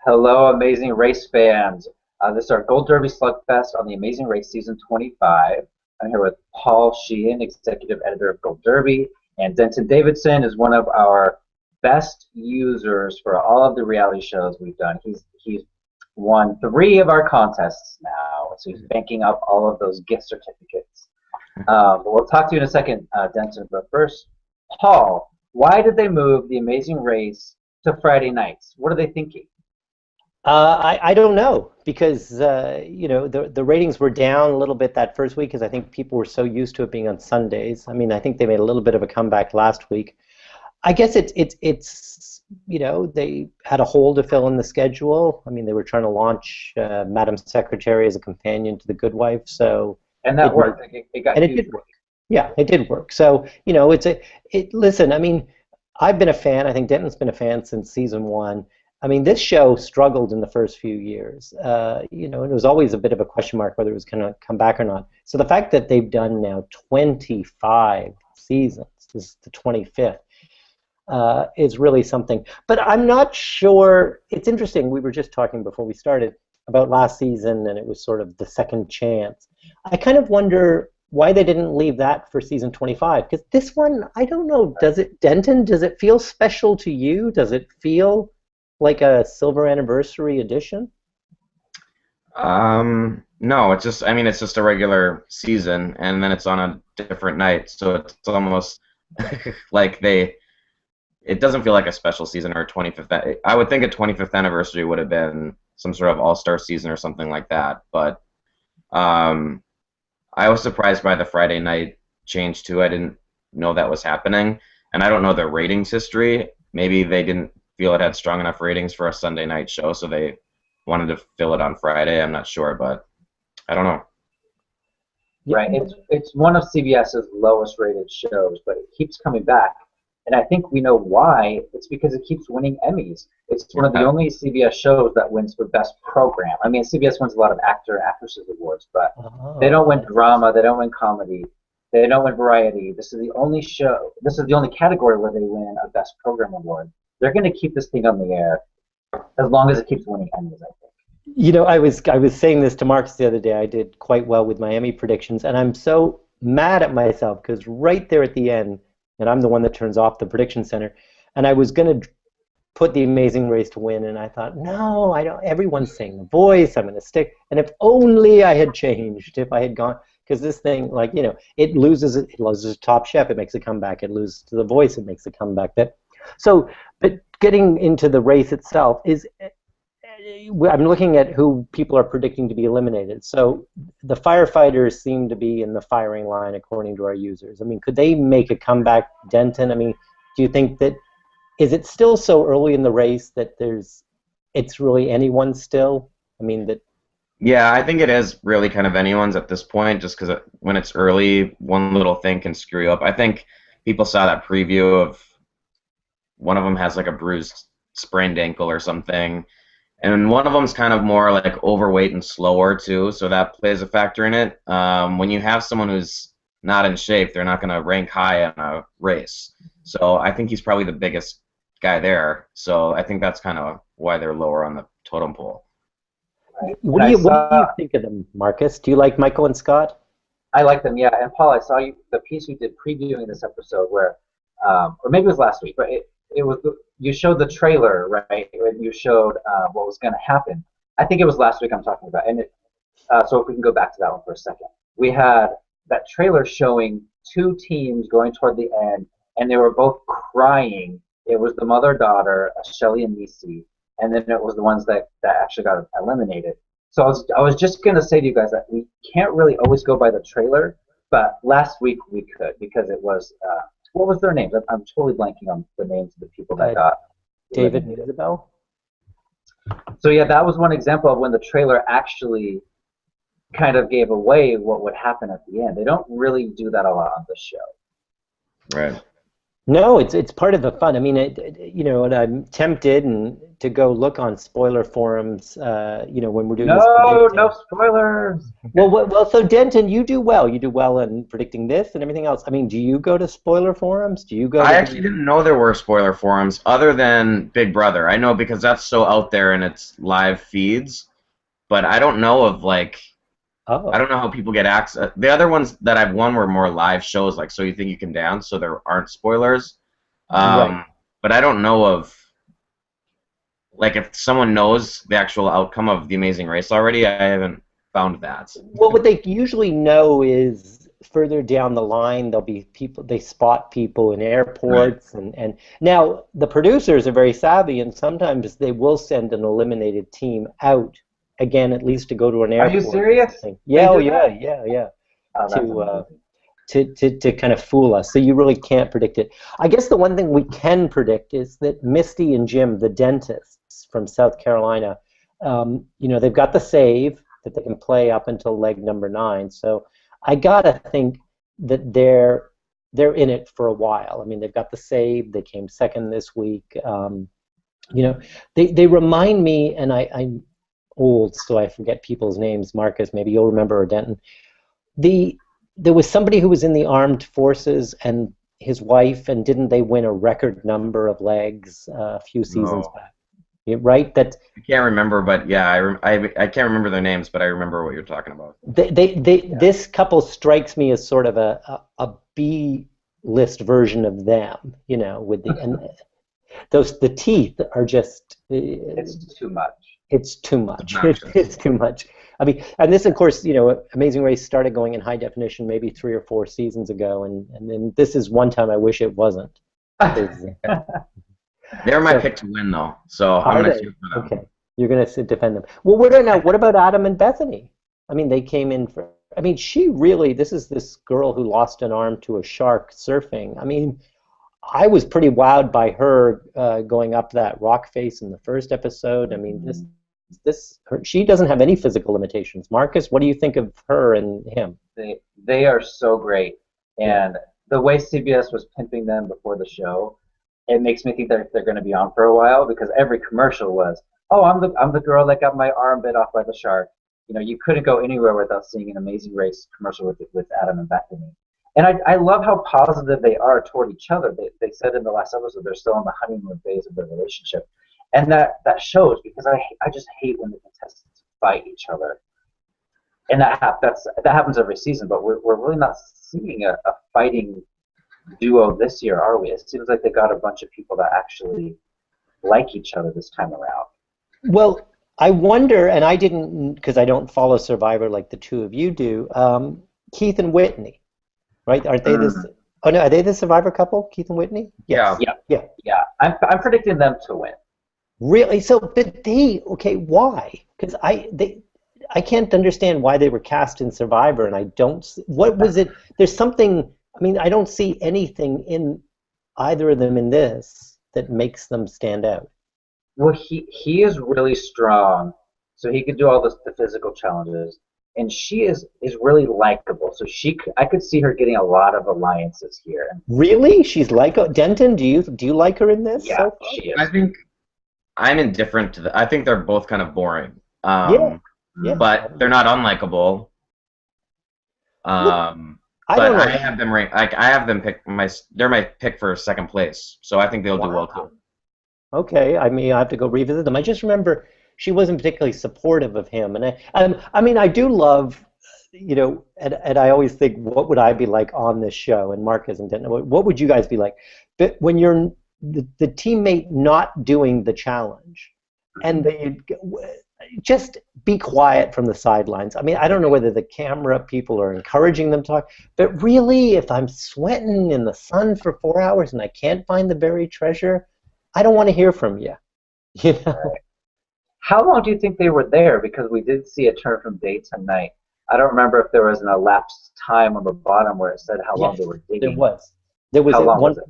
Hello, Amazing Race fans. This is our Gold Derby Slugfest on the Amazing Race Season 25. I'm here with Paul Sheehan, Executive Editor of Gold Derby, and Denton Davidson is one of our best users for all of the reality shows we've done. He's won 3 of our contests now, so he's banking up all of those gift certificates. But we'll talk to you in a second, Denton. But first, Paul, why did they move the Amazing Race to Friday nights? What are they thinking? I don't know because the ratings were down a little bit that first week because I think people were so used to it being on Sundays. I mean, I think they made a little bit of a comeback last week. I guess it's they had a hole to fill in the schedule. I mean, they were trying to launch Madam Secretary as a companion to The Good Wife, so And that worked. It got and it huge. did work. Yeah, it did work. So listen. I mean, I've been a fan. I think Denton's been a fan since season 1. I mean, this show struggled in the first few years. And it was always a bit of a question mark whether it was going to come back or not. So the fact that they've done now 25 seasons, this is the 25th, is really something. But I'm not sure. It's interesting. We were just talking before we started about last season, and it was sort of the second chance. I kind of wonder why they didn't leave that for season 25. Because this one, I don't know. Denton, does it feel special to you? Does it feel like a silver anniversary edition? No, it's just a regular season, and then it's on a different night, so it's almost like it doesn't feel like a special season or a 25th. I would think a 25th anniversary would have been some sort of all-star season or something like that, but I was surprised by the Friday night change too. I didn't know that was happening, and I don't know their ratings history. Maybe they didn't feel it had strong enough ratings for a Sunday night show, so they wanted to fill it on Friday. I'm not sure, but I don't know. Right. It's one of CBS's lowest rated shows, but it keeps coming back. And I think we know why. It's because it keeps winning Emmys. It's one of the only CBS shows that wins for best program. I mean, CBS wins a lot of actresses awards, but they don't win drama, they don't win comedy, they don't win variety. This is the only show, this is the only category where they win a best program award. They're going to keep this thing on the air as long as it keeps winning Emmys, I think. I was saying this to Marcus the other day. I did quite well with my Emmy predictions, and I'm so mad at myself because right there at the end, and I'm the one that turns off the prediction center, and I was going to put The Amazing Race to win, and I thought, no, I don't. Everyone's saying The Voice. I'm going to stick. And if only I had changed, if I had gone, because this thing, it loses Top Chef, it makes a comeback. It loses to The Voice, it makes a comeback. But getting into the race itself I'm looking at who people are predicting to be eliminated. So the firefighters seem to be in the firing line according to our users. I mean, could they make a comeback, Denton? I mean, do you think is it still so early in the race that it's really anyone's still? I mean, that. Yeah, I think it is really kind of anyone's at this point, just because when it's early, one little thing can screw you up. I think people saw that preview of one of them has like a bruised, sprained ankle or something, and one of them's kind of more like overweight and slower too, so that plays a factor in it. When you have someone who's not in shape, they're not going to rank high in a race. So I think he's probably the biggest guy there. So I think that's kind of why they're lower on the totem pole. Right. What do you think of them, Marcus? Do you like Michael and Scott? I like them, yeah. And Paul, I saw the piece you did previewing this episode where, or maybe it was last week, but it was you showed the trailer, right? And you showed what was going to happen. I think it was last week I'm talking about. And so if we can go back to that one for a second. We had that trailer showing 2 teams going toward the end, and they were both crying. It was the mother-daughter, Shelly and Nisi, and then it was the ones that actually got eliminated. So I was just going to say to you guys that we can't really always go by the trailer, but last week we could because it was what was their names? I'm totally blanking on the names of the people that got David eliminated. and Isabel. So yeah, that was one example of when the trailer actually kind of gave away what would happen at the end. They don't really do that a lot on this show. Right. No, it's part of the fun. I mean, and I'm tempted and to go look on spoiler forums, when we're doing this No, predicting. no spoilers. Well, so Denton, you do well. You do well in predicting this and everything else. I mean, do you go to spoiler forums? Do you go I to actually didn't know there were spoiler forums other than Big Brother. I know because that's so out there in its live feeds, but I don't know of I don't know how people get access. The other ones that I've won were more live shows, like So You Think You Can Dance, so there aren't spoilers. Right. But I don't know of, like, if someone knows the actual outcome of The Amazing Race already, I haven't found that. Well, what they usually know is further down the line there'll be people, they spot people in Right. airports, and now the producers are very savvy, and sometimes they will send an eliminated team out again, at least to go to an Are you airport or serious? something. They Yeah, oh do yeah, that? yeah. Oh, that's To amazing. to kind of fool us. So you really can't predict it. I guess the one thing we can predict is that Misty and Jim, the dentists from South Carolina, they've got the save that they can play up until leg number 9. So I gotta think that they're in it for a while. I mean, they've got the save. They came second this week. They remind me, and I'm old, so I forget people's names. Marcus, maybe you'll remember, or Denton. There was somebody who was in the armed forces and his wife, and didn't they win a record number of legs a few seasons No. back? Right? That I can't remember, but yeah, I can't remember their names, but I remember what you're talking about. this couple strikes me as sort of a B list version of them, with the teeth are just It's too much. it's too much. Obnoxious. It's too much. I mean, and this, of course, Amazing Race started going in high definition maybe 3 or 4 seasons ago, and then this is one time I wish it wasn't. 'Cause, They're my So- pick to win, though, so I'm Are going to they? cheer for them. Okay, you're gonna defend them. Well, what about Adam and Bethany? I mean, they came in for. I mean, she really. This is this girl who lost an arm to a shark surfing. I mean, I was pretty wowed by her going up that rock face in the first episode. I mean, she doesn't have any physical limitations. Marcus, what do you think of her and him? They are so great, and the way CBS was pimping them before the show, it makes me think that they're going to be on for a while because every commercial was, "Oh, I'm the girl that got my arm bit off by the shark." You couldn't go anywhere without seeing an Amazing Race commercial with Adam and Bethany. And I love how positive they are toward each other. They said in the last episode they're still in the honeymoon phase of their relationship, and that shows because I just hate when the contestants fight each other. And that happens every season, but we're really not seeing a fighting duo this year, are we? It seems like they got a bunch of people that actually like each other this time around. Well, I wonder, and I didn't, because I don't follow Survivor like the two of you do. Keith and Whitney, right? Aren't they this? Oh no, are they the Survivor couple? Keith and Whitney? Yeah. Yeah. I'm predicting them to win. Really? So, but okay, why? Because I can't understand why they were cast in Survivor, and I don't. What was it? There's something. I mean, I don't see anything in either of them in this that makes them stand out. Well, he is really strong, so he could do all the physical challenges, and she is really likable. So I could see her getting a lot of alliances here. Really? She's like Denton. Do you like her in this? Yeah, So far? she is. I think I'm indifferent to I think they're both kind of boring. Yeah. But they're not unlikable. I But don't know. I have them ranked. I have them pick they're my pick for second place, so I think they'll do well too. Okay, I mean, I have to go revisit them. I just remember she wasn't particularly supportive of him, and I mean, I do love, and I always think, what would I be like on this show? And Mark hasn't done. What would you guys be like? But when you're the teammate not doing the challenge, and they just be quiet from the sidelines. I mean, I don't know whether the camera people are encouraging them to talk, but really, if I'm sweating in the sun for 4 hours and I can't find the buried treasure, I don't want to hear from you. How long do you think they were there? Because we did see a turn from day to night. I don't remember if there was an elapsed time on the bottom where it said how long they were digging. There was. There was How long one. was it?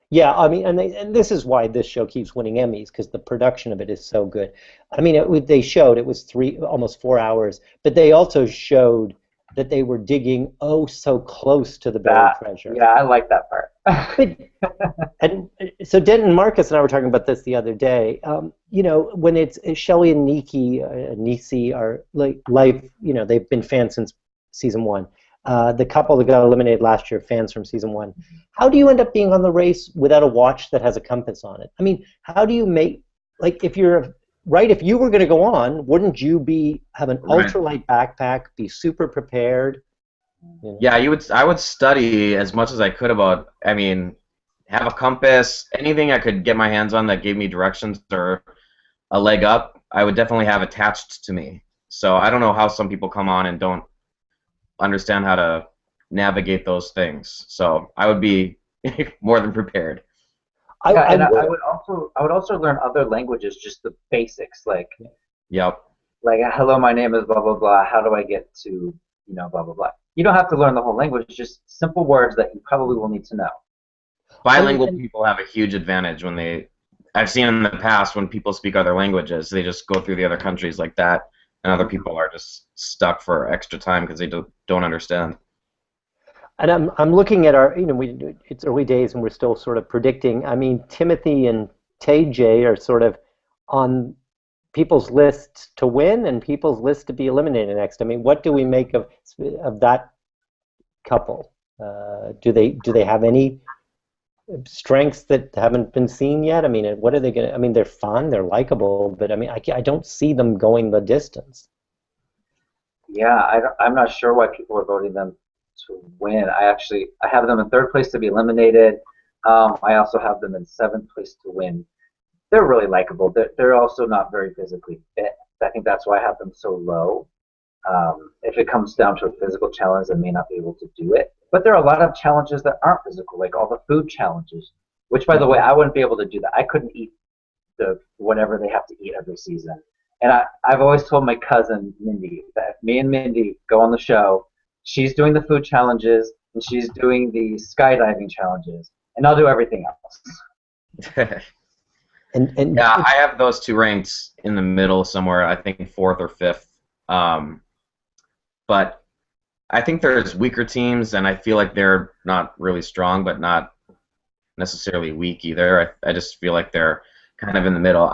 Yeah, I mean, and this is why this show keeps winning Emmys, because the production of it is so good. I mean, they showed it was almost 4 hours, but they also showed that they were digging oh so close to the buried treasure. Yeah, I like that part. And so Denton, Marcus, and I were talking about this the other day. When it's Shelley and Nisi are like life. They've been fans since season 1. The couple that got eliminated last year, fans from season 1. How do you end up being on the race without a watch that has a compass on it? I mean, how do you make, like, if you were going to go on, wouldn't you have an ultralight backpack, be super prepared? Yeah, I would study as much as I could about, have a compass, anything I could get my hands on that gave me directions or a leg up, I would definitely have attached to me. So I don't know how some people come on and don't understand how to navigate those things. So I would be more than prepared. I would also learn other languages, just the basics, like hello, my name is blah blah blah. How do I get to blah blah blah? You don't have to learn the whole language, just simple words that you probably will need to know. Bilingual people have a huge advantage I've seen in the past when people speak other languages, they just go through the other countries like that, and other people are just stuck for extra time because they don't understand. And I'm looking at our, it's early days and we're still sort of predicting. I mean, Timothy and TJ are sort of on people's list to win and people's list to be eliminated next. I mean, what do we make of that couple? Do they have any strengths that haven't been seen yet? I mean, what are they going to? I mean, they're fun, they're likable, but I mean, I don't see them going the distance. Yeah, I'm not sure why people are voting them to win. I have them in 3rd place to be eliminated. I also have them in 7th place to win. They're really likable. They're also not very physically fit. I think that's why I have them so low. If it comes down to a physical challenge, they may not be able to do it. But there are a lot of challenges that aren't physical, like all the food challenges, which, by the way, I wouldn't be able to do that. I couldn't eat whatever they have to eat every season. And I've always told my cousin, Mindy, that if me and Mindy go on the show, she's doing the food challenges, and she's doing the skydiving challenges, and I'll do everything else. And yeah, I have those two ranked in the middle somewhere, I think 4th or 5th. But I think there's weaker teams, and I feel like they're not really strong, but not necessarily weak either. I just feel like they're kind of in the middle.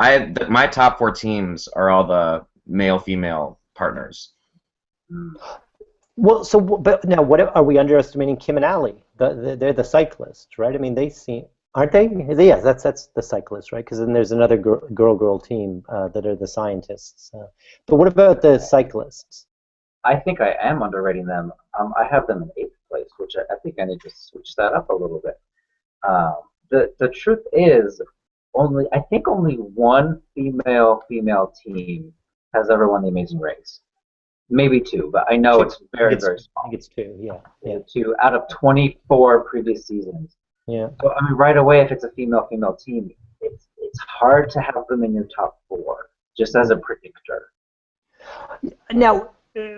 My top 4 teams are all the male-female partners. Well, but now, what are we underestimating? Kim and Allie, they're the cyclists, right? I mean, they seem, aren't they? Yes, that's the cyclists, right? Because then there's another girl team that are the scientists. But what about the cyclists? I think I am underrating them. I have them in 8th place, which I think I need to switch that up a little bit. The truth is, I think only one female team has ever won the Amazing Race. Maybe 2, but I know it's very small. I think it's 2, yeah. 2 out of 24 previous seasons. Yeah. So I mean, right away, if it's a female team, it's hard to have them in your top 4, just as a predictor. Now,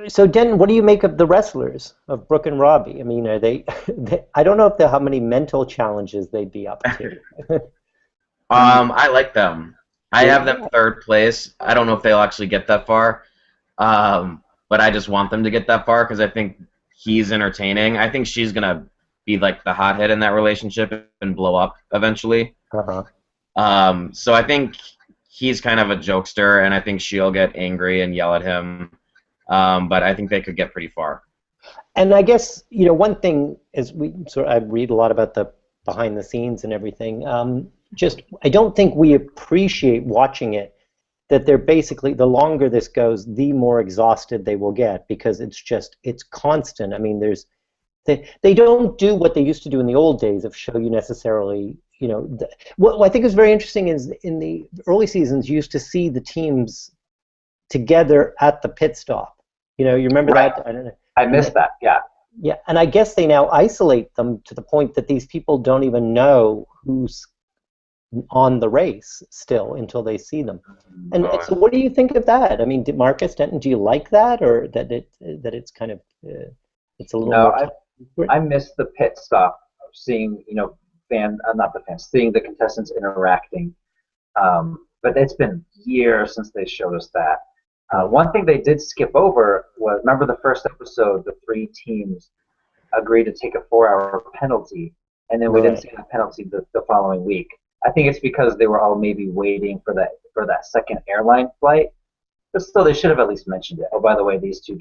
so Denton, what do you make of the wrestlers of Brooke and Robbie? I mean, are they I don't know how many mental challenges they'd be up to. I like them. I have them 3rd place. I don't know if they'll actually get that far, but I just want them to get that far because I think he's entertaining. I think she's gonna be like the hothead in that relationship and blow up eventually. So I think he's kind of a jokester, and I think she'll get angry and yell at him. But I think they could get pretty far. And I guess one thing is I read a lot about the behind the scenes and everything. I don't think we appreciate watching it that they're basically, the longer this goes, the more exhausted they will get because it's constant. I mean, they don't do what they used to do in the old days of show you necessarily. What I think is very interesting is in the early seasons you used to see the teams together at the pit stop. You remember that? I don't know. I missed that. Yeah. Yeah, and I guess they now isolate them to the point that these people don't even know who's on the race still until they see them. And so, what do you think of that? I mean, Marcus, Denton, do you like that, or that it's kind of it's a little? No, I miss the pit stop of seeing seeing the contestants interacting. But it's been years since they showed us that. One thing they did skip over was, remember the first episode, the three teams agreed to take a 4-hour penalty, and then we didn't Right. see the penalty the following week. I think it's because they were all maybe waiting for that second airline flight. But still, they should have at least mentioned it. Oh, by the way, these two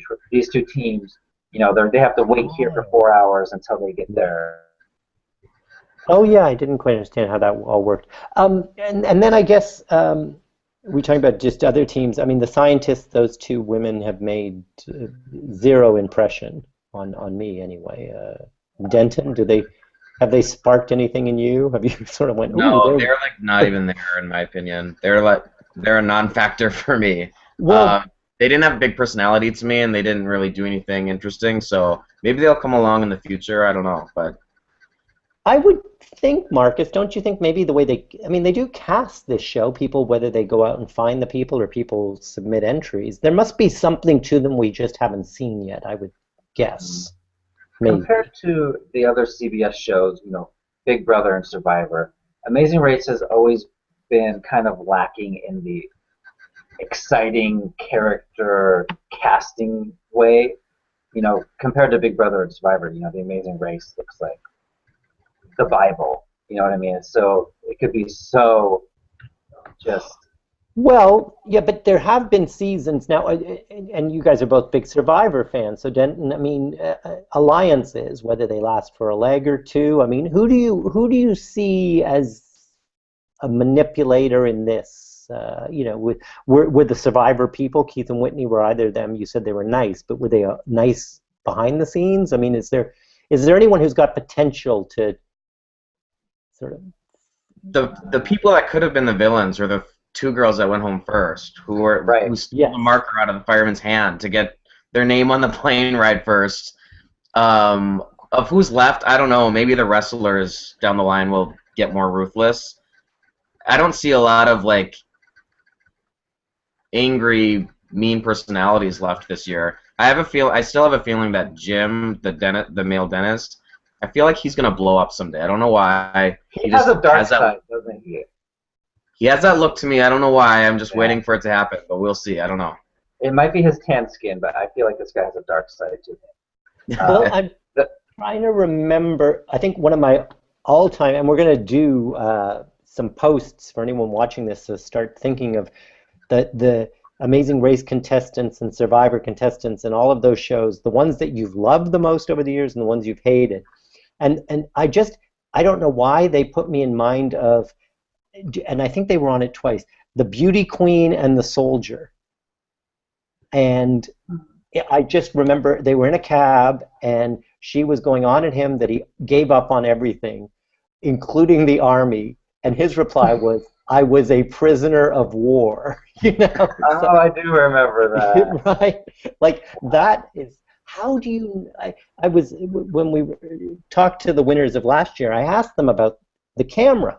teams, they have to wait here for 4 hours until they get there. Oh yeah, I didn't quite understand how that all worked. And then I guess we're talking about just other teams. I mean, the scientists, those two women have made zero impression on me anyway. Denton, have they sparked anything in you? Have you sort of went, ooh, No, they're like not even there in my opinion. They're a non-factor for me. well, They didn't have a big personality to me, and they didn't really do anything interesting. So maybe they'll come along in the future. I don't know, but I would think, Marcus, don't you think maybe the way they do cast this show, people, whether they go out and find the people or people submit entries, there must be something to them we just haven't seen yet, I would guess. Maybe. Compared to the other CBS shows, Big Brother and Survivor, Amazing Race has always been kind of lacking in the exciting character casting way. Compared to Big Brother and Survivor, the Amazing Race looks like the Bible. You know what I mean? So it could be so just. Well, yeah, but there have been seasons now, and you guys are both big Survivor fans, so Denton, I mean, alliances, whether they last for a leg or two, I mean, who do you see as a manipulator in this? Were the Survivor people, Keith and Whitney, were either of them, you said they were nice, but were they nice behind the scenes? I mean, is there anyone who's got potential to sort of... the people that could have been the villains are the two girls that went home first, who stole the marker out of the fireman's hand to get their name on the plane ride first. Of who's left, I don't know. Maybe the wrestlers down the line will get more ruthless. I don't see a lot of like angry, mean personalities left this year. I still have a feeling that Jim, the male dentist, I feel like he's gonna blow up someday. I don't know why. He has a dark side, doesn't he? He has that look to me. I don't know why. I'm just waiting for it to happen, but we'll see. I don't know. It might be his tan skin, but I feel like this guy has a dark side to him. Well, I'm trying to remember. I think one of my all-time, and we're going to do some posts for anyone watching this, so start thinking of the Amazing Race contestants and Survivor contestants and all of those shows, the ones that you've loved the most over the years and the ones you've hated. And I don't know why they put me in mind of, and I think they were on it twice, the Beauty Queen and the Soldier. And I just remember they were in a cab and she was going on at him that he gave up on everything, including the army. And his reply was, I was a prisoner of war. Oh, I do remember that. Right? Like, that is, how do you, when we talked to the winners of last year, I asked them about the camera.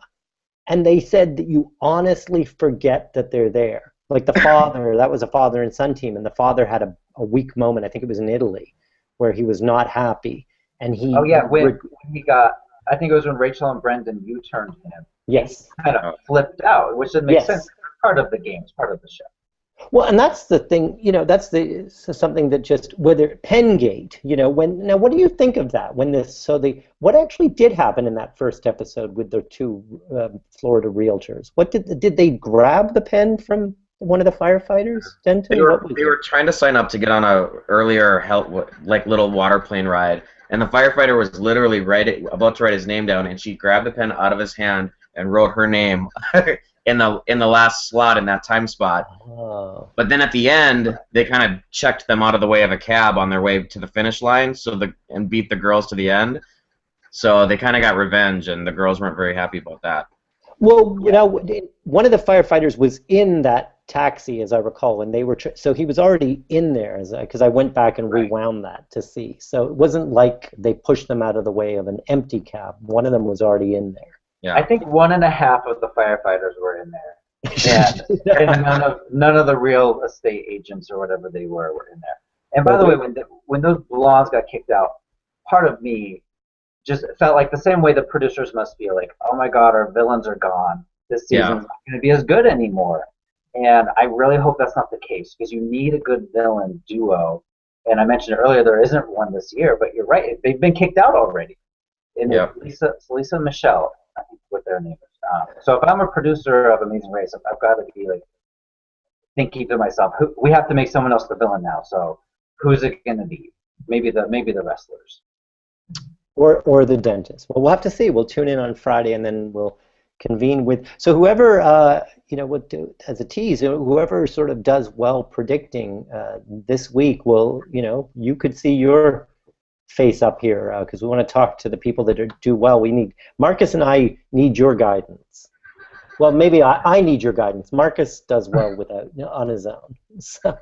And they said that you honestly forget that they're there. Like the father, that was a father and son team, and the father had a weak moment, I think it was in Italy, where he was not happy. And he... Oh, yeah, when he got... I think it was when Rachel and Brendan U-turned him. Yes. He kind of flipped out, which doesn't make sense. It's part of the game. It's part of the show. Well, and that's the thing, that's something that just, whether Pengate, now what do you think of that? What actually did happen in that first episode with the two Florida realtors? What did they grab the pen from one of the firefighters, Denton? They were trying to sign up to get on a earlier little water plane ride, and the firefighter was literally about to write his name down, and she grabbed the pen out of his hand and wrote her name in the last slot in that time spot. Oh. But then at the end, they kind of checked them out of the way of a cab on their way to the finish line, and beat the girls to the end. So they kind of got revenge, and the girls weren't very happy about that. Well, one of the firefighters was in that taxi, as I recall, and they were so he was already in there, because I went back and rewound that to see. So it wasn't like they pushed them out of the way of an empty cab. One of them was already in there. Yeah. I think 1.5 of the firefighters were in there, and none of the real estate agents or whatever they were in there. And by the way, when those blondes got kicked out, part of me just felt like the same way the producers must feel like, oh my God, our villains are gone. This season's not going to be as good anymore. And I really hope that's not the case because you need a good villain duo. And I mentioned earlier there isn't one this year, but you're right. They've been kicked out already. And Yeah. Lisa and Michelle, I think what their name is. So if I'm a producer of Amazing Race, I've got to be like thinking to myself, we have to make someone else the villain now. So who's it going to be? Maybe the wrestlers. Or the dentist. Well, we'll have to see. We'll tune in on Friday, and then we'll convene with. So whoever, would do as a tease, whoever sort of does well predicting this week will, you could see your face up here because we want to talk to the people that do well. We need Marcus and I need your guidance. Well, maybe I need your guidance. Marcus does well without on his own. So.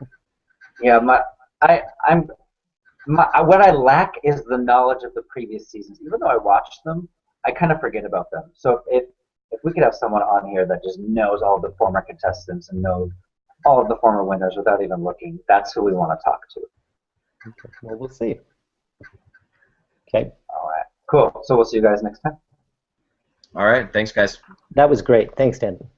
Yeah, what I lack is the knowledge of the previous seasons. Even though I watched them, I kind of forget about them. So if we could have someone on here that just knows all the former contestants and knows all of the former winners without even looking, that's who we want to talk to. Okay. Well, we'll see. Okay. All right. Cool. So we'll see you guys next time. All right. Thanks, guys. That was great. Thanks, Denton.